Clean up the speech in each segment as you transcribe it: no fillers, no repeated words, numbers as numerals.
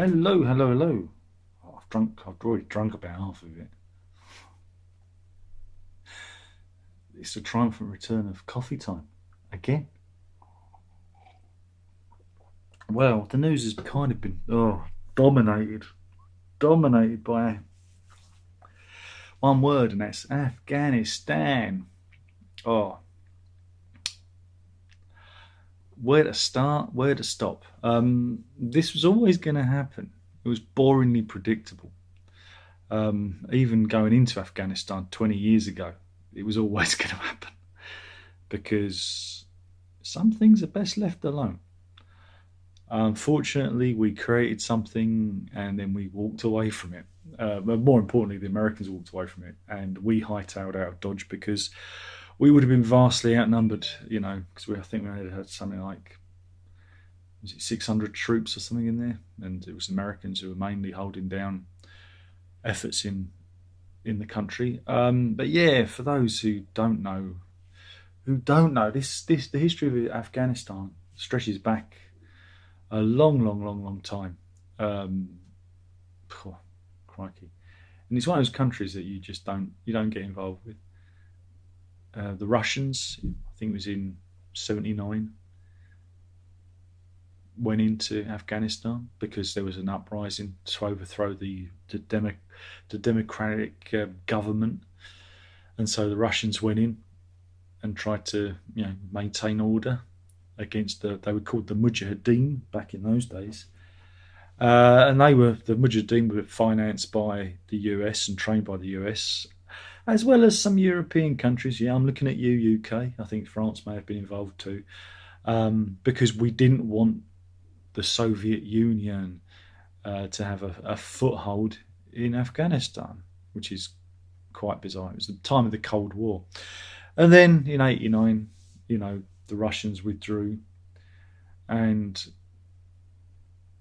Hello, hello, hello. Oh, I've already drunk about half of it. It's the triumphant return of coffee time. Again. Well, the news has kind of been dominated. Dominated by one word, and that's Afghanistan. Oh, where to start, where to stop. This was always going to happen. It was boringly predictable. Even going into Afghanistan 20 years ago, it was always going to happen because some things are best left alone. Unfortunately, we created something and then we walked away from it. But more importantly, the Americans walked away from it, and we hightailed out of Dodge because we would have been vastly outnumbered. Because I think we had something like, was it 600 troops or something in there, and it was Americans who were mainly holding down efforts in the country. But yeah, for those who don't know this the history of Afghanistan stretches back a long, long, long, long time. Um, oh, crikey! And it's one of those countries that you don't get involved with. The Russians, I think it was in '79, went into Afghanistan because there was an uprising to overthrow the democratic government, and so the Russians went in and tried to maintain order against they were called the Mujahideen back in those days. And the Mujahideen were financed by the US and trained by the US, as well as some European countries. Yeah, I'm looking at you, UK. I think France may have been involved too, because we didn't want the Soviet Union to have a foothold in Afghanistan, which is quite bizarre. It was the time of the Cold War. And then in '89, the Russians withdrew, and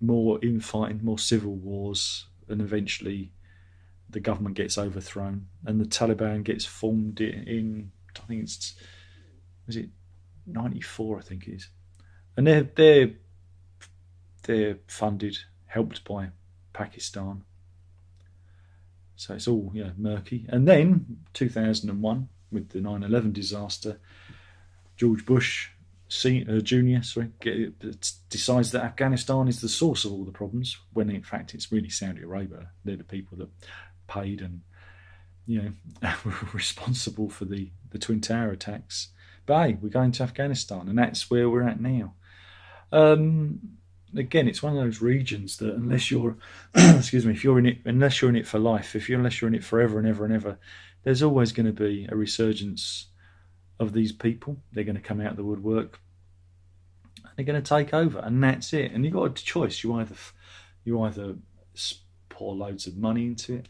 more infighting, more civil wars, and eventually the government gets overthrown and the Taliban gets formed in I think it's was it '94, I think it is, and they're funded, helped by Pakistan. So it's all murky. And then 2001 with the 9/11 disaster, George Bush Jr. Decides that Afghanistan is the source of all the problems, when in fact it's really Saudi Arabia. They're the people that paid and were responsible for the Twin Tower attacks. But hey, we're going to Afghanistan, and that's where we're at now. Again, it's one of those regions that unless you're, excuse me, if you're in it, unless you're in it for life, unless you're in it forever and ever and ever, there's always going to be a resurgence of these people. They're going to come out of the woodwork, and they're going to take over, and that's it. And you've got a choice. You either pour loads of money into it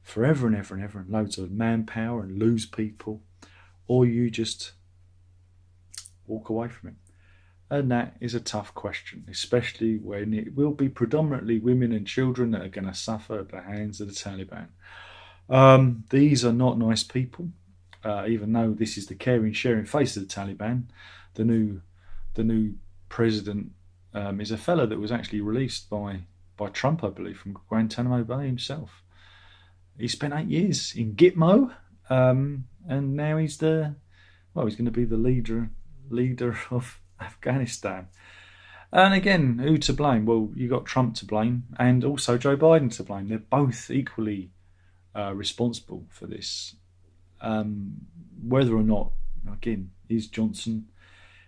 forever and ever and ever, and loads of manpower, and lose people, or you just walk away from it. And that is a tough question, especially when it will be predominantly women and children that are going to suffer at the hands of the Taliban. These are not nice people, even though this is the caring, sharing face of the Taliban. The new president is a fellow that was actually released by Trump, I believe, from Guantanamo Bay himself. He spent 8 years in Gitmo, and now he's going to be the leader of Afghanistan. And again, who to blame? Well, you got Trump to blame, and also Joe Biden to blame. They're both equally responsible for this. Whether or not, again, is Johnson?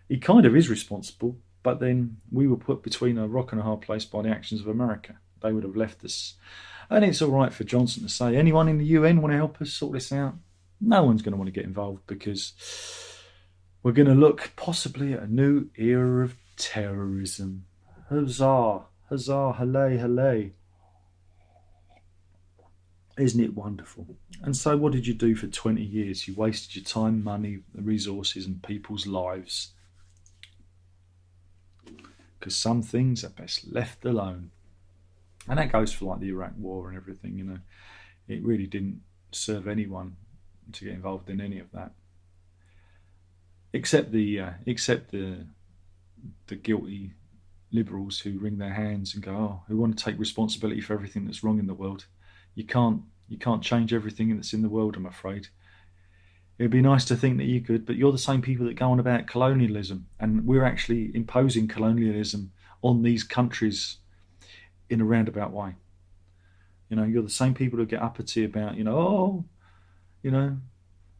He kind of is responsible, but then we were put between a rock and a hard place by the actions of America. They would have left us. And it's all right for Johnson to say, anyone in the UN want to help us sort this out? No one's going to want to get involved, because we're going to look possibly at a new era of terrorism. Huzzah, huzzah, hooray, hooray. Isn't it wonderful? And so what did you do for 20 years? You wasted your time, money, resources, and people's lives. Because some things are best left alone. And that goes for like the Iraq War and everything. It really didn't serve anyone to get involved in any of that, except the guilty liberals who wring their hands and go, oh, who want to take responsibility for everything that's wrong in the world. You can't change everything that's in the world, I'm afraid. It'd be nice to think that you could, but you're the same people that go on about colonialism, and we're actually imposing colonialism on these countries in a roundabout way. You know, you're the same people who get uppity about,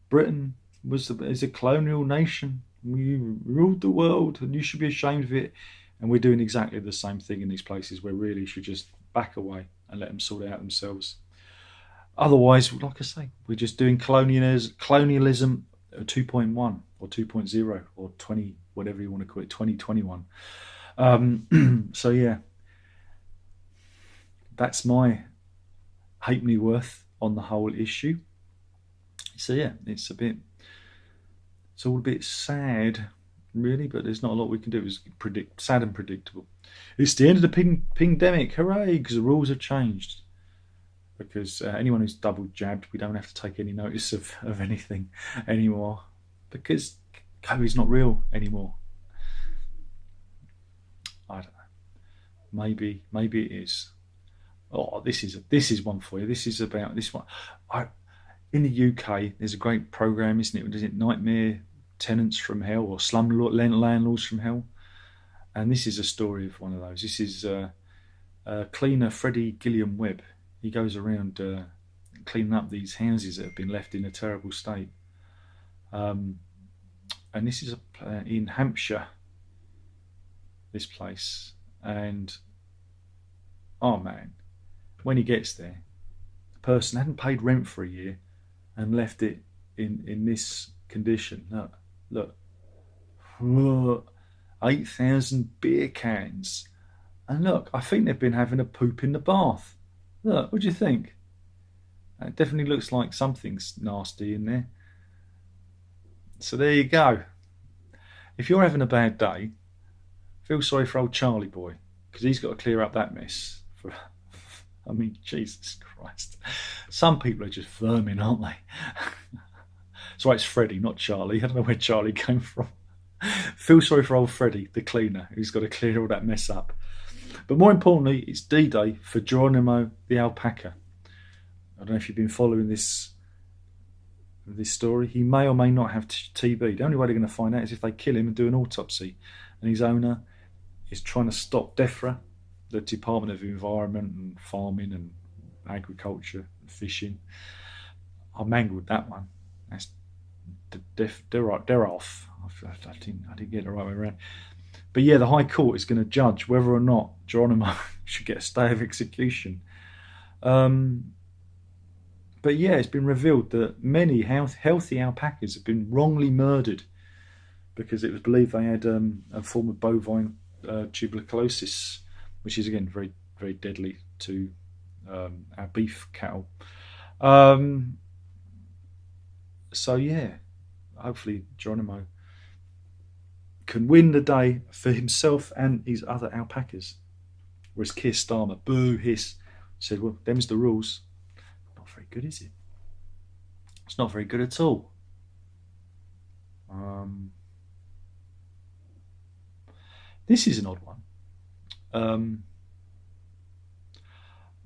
Britain is a colonial nation. We ruled the world, and you should be ashamed of it. And we're doing exactly the same thing in these places where really should just back away and let them sort it out themselves. Otherwise, like I say, we're just doing colonialism 2.1 or 2.0 or 20, whatever you want to call it, 2021. So yeah, that's my halfpenny worth on the whole issue. So yeah, it's all a bit sad, really, but there's not a lot we can do. It's sad and predictable. It's the end of the pandemic, hooray, because the rules have changed. Because anyone who's double jabbed, we don't have to take any notice of anything anymore, because COVID's not real anymore. I don't know. Maybe it is. Oh, this is one for you. This is about this one. In the UK, there's a great program, isn't it? Is it Nightmare Tenants from Hell or Slum Landlords from Hell? And this is a story of one of those. This is cleaner Freddie Gilliam Webb. He goes around cleaning up these houses that have been left in a terrible state. And this is in Hampshire, this place. And, oh man, when he gets there, the person hadn't paid rent for a year and left it in this condition. Look, 8,000 beer cans. And look, I think they've been having a poop in the bath. Look, what do you think? It definitely looks like something's nasty in there. So there you go. If you're having a bad day, feel sorry for old Charlie boy, because he's got to clear up that mess. I mean, Jesus Christ. Some people are just vermin, aren't they? So it's Freddie, not Charlie. I don't know where Charlie came from. Feel sorry for old Freddie, the cleaner, who's got to clear all that mess up. But more importantly, it's D-Day for Geronimo the alpaca. I don't know if you've been following this story. He may or may not have TB. The only way they're going to find out is if they kill him and do an autopsy. And his owner is trying to stop DEFRA, the Department of Environment and Farming and Agriculture and Fishing. I mangled that one. That's they're off. I didn't get the right way around. But yeah, the High Court is going to judge whether or not Geronimo should get a stay of execution. But yeah, it's been revealed that many healthy alpacas have been wrongly murdered because it was believed they had a form of bovine tuberculosis, which is again very, very deadly to our beef cattle. So yeah, hopefully Geronimo can win the day for himself and his other alpacas. Whereas Keir Starmer, boo, hiss, said, well, them's the rules. Not very good, is it? It's not very good at all. This is an odd one.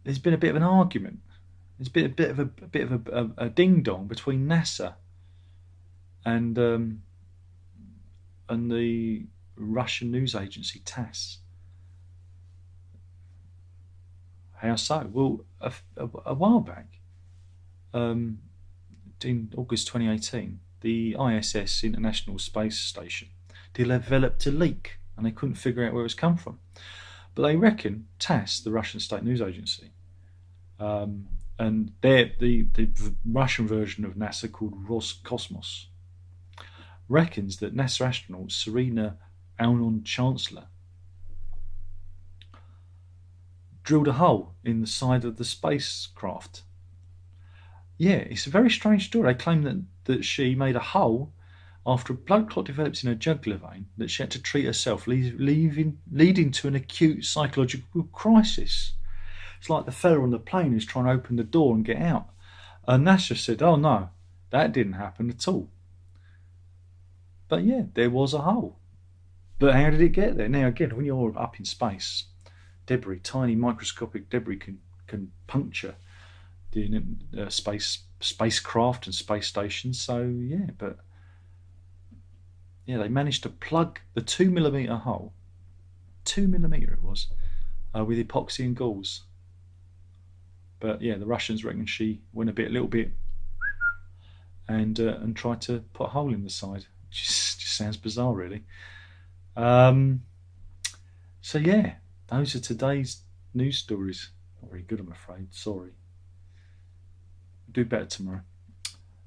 There's been a bit of an argument. There's been a bit of a ding dong between NASA and the Russian news agency TASS. How so? Well, a while back, in August 2018, the ISS, International Space Station, developed a leak, and they couldn't figure out where it's come from. But they reckon TASS, the Russian state news agency, and the Russian version of NASA called Roscosmos, reckons that NASA astronaut Serena Aunon-Chancellor drilled a hole in the side of the spacecraft. Yeah, it's a very strange story. They claim that she made a hole after a blood clot developed in her jugular vein that she had to treat herself, leading to an acute psychological crisis. It's like the fella on the plane who's trying to open the door and get out. And NASA said, oh no, that didn't happen at all. But yeah, there was a hole. But how did it get there? Now, again, when you're up in space, debris, tiny microscopic debris can puncture the spacecraft and space stations. So yeah, but yeah, they managed to plug the 2 millimeter hole, 2 millimeter it was, with epoxy and gauze. But yeah, the Russians reckon she went a little bit, and tried to put a hole in the side. Just sounds bizarre, really. Um, so yeah, those are today's news stories. Not very good, I'm afraid. Sorry. Do better tomorrow.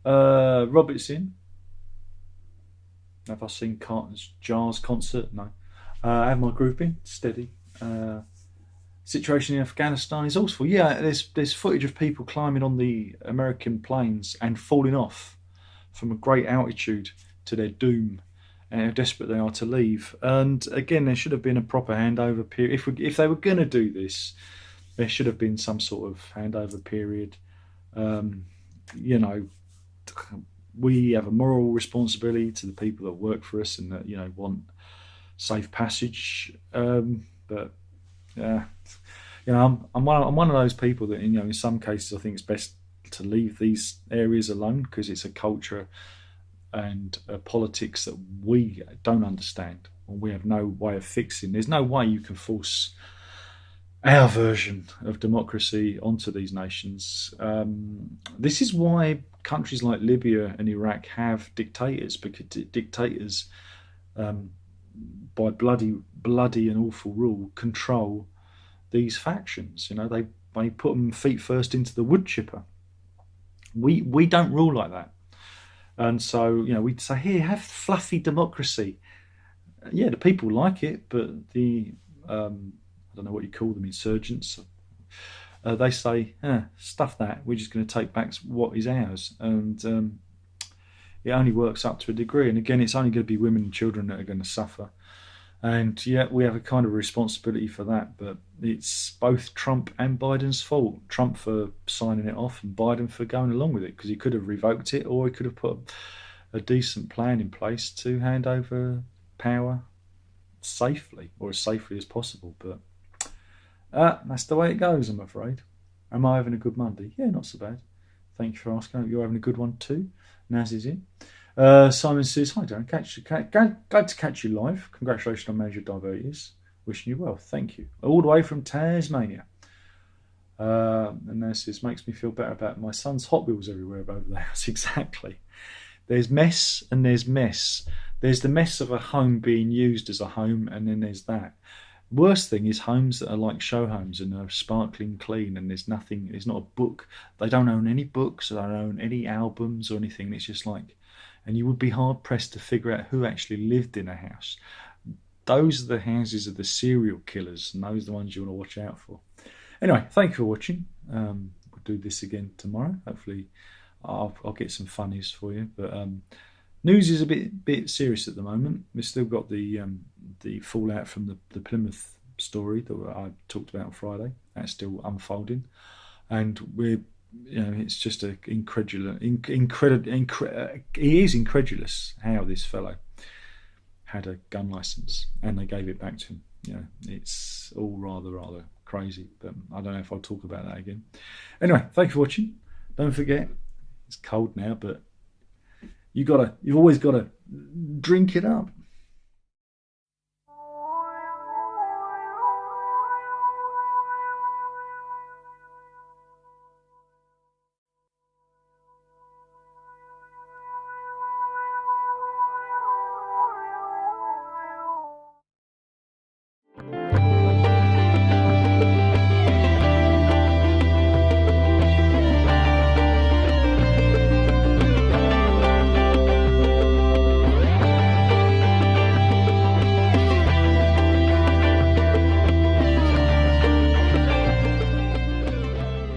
Robertson. Have I seen Jars concert? No. I have my grouping steady. Situation in Afghanistan is awful. Yeah, there's footage of people climbing on the American planes and falling off from a great altitude to their doom, and how desperate they are to leave. And again, there should have been a proper handover period. If they were going to do this, there should have been some sort of handover period. Um, you know, we have a moral responsibility to the people that work for us and that want safe passage. But yeah, I'm one of those people that in some cases I think it's best to leave these areas alone because it's a culture and a politics that we don't understand or we have no way of fixing. There's no way you can force our version of democracy onto these nations. This is why countries like Libya and Iraq have dictators, because dictators, by bloody and awful rule, control these factions. They put them feet first into the wood chipper. We don't rule like that, and so we'd say, here, have fluffy democracy. Yeah, the people like it, but the I don't know what you call them, insurgents. They say, stuff that. We're just going to take back what is ours, and it only works up to a degree. And again, it's only going to be women and children that are going to suffer. And yeah, we have a kind of responsibility for that, but it's both Trump and Biden's fault. Trump for signing it off and Biden for going along with it, because he could have revoked it or he could have put a decent plan in place to hand over power safely, or as safely as possible. But that's the way it goes, I'm afraid. Am I having a good Monday? Yeah, not so bad. Thank you for asking. I hope you're having a good one too. Naz is in. Simon says, hi Darren, glad to catch you live. Congratulations on Major Diverties. Wishing you well. Thank you. All the way from Tasmania. And Naz says, makes me feel better about my son's Hot Wheels everywhere over the house. Exactly. There's mess and there's mess. There's the mess of a home being used as a home, and then there's that. Worst thing is homes that are like show homes and are sparkling clean, and there's not a book. They don't own any books, they don't own any albums or anything. It's just like, and you would be hard pressed to figure out who actually lived in a house. Those are the houses of the serial killers, and those are the ones you want to watch out for. Anyway, thank you for watching. We'll do this again tomorrow. Hopefully I'll get some funnies for you. But news is a bit serious at the moment. We've still got the fallout from the Plymouth story that I talked about on Friday. That's still unfolding, and it's just he is incredulous how this fellow had a gun license and they gave it back to him. It's all rather crazy, but I don't know if I'll talk about that again. Anyway, thank you for watching. Don't forget, it's cold now, but you've always got to drink it up.